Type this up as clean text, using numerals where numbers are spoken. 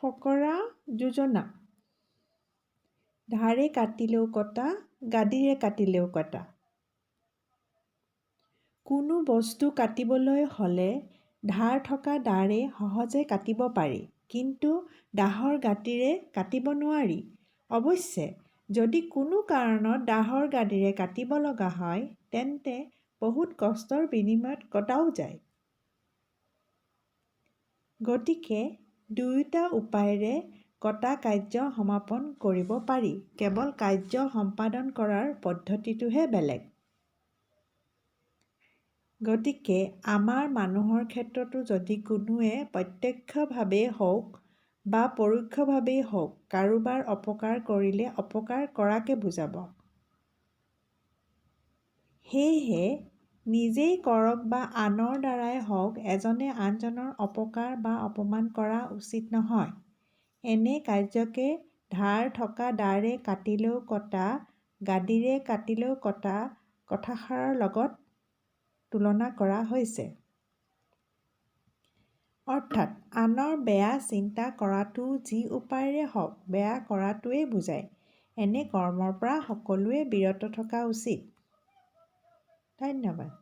ফকৰা যোজনা। ধাৰে কাটিলেও কটা, গাদীৰে কাটিলেও কটা। কোনো বস্তু কাটিবলৈ হ'লে ধাৰ থকা দাৰে সহজে কাটিব পাৰি, কিন্তু দাহৰ গাঁতিৰে কাটিব নোৱাৰি। অৱশ্যে, যদি কোনো কাৰণত দাহৰ গাদীৰে কাটিব লগা হয়, তেন্তে বহুত কষ্টৰ বিনিময়ত কটাও যায়। গতিকে দুয়োটা উপায়েৰে কটা কাৰ্য সমাপন কৰিব পাৰি, কেৱল কাৰ্য সম্পাদন কৰাৰ পদ্ধতিটোহে বেলেগ। গতিকে আমাৰ মানুহৰ ক্ষেত্ৰতো যদি কোনোৱে প্ৰত্যক্ষভাৱেই হওক বা পৰোক্ষভাৱেই হওক কাৰোবাৰ অপকাৰ কৰিলে অপকাৰ কৰাকে বুজাব। সেয়েহে নিজেই কৰক বা আনৰ দ্বাৰাই হওক এজনে আনজনৰ অপকাৰ বা অপমান কৰা উচিত নহয়। এনে কাৰ্যকে ধাৰ থকা দাৰে কাটিলেও কটা, গাদীৰে কাটিলেও কটা কথাষাৰৰ লগত তুলনা কৰা হৈছে। অৰ্থাৎ আনৰ বেয়া চিন্তা কৰাটোও যি উপায়েৰে হওক বেয়া কৰাটোৱেই বুজায়। এনে কৰ্মৰ পৰা সকলোৱে বিৰত থকা উচিত। ধন্যবাদ।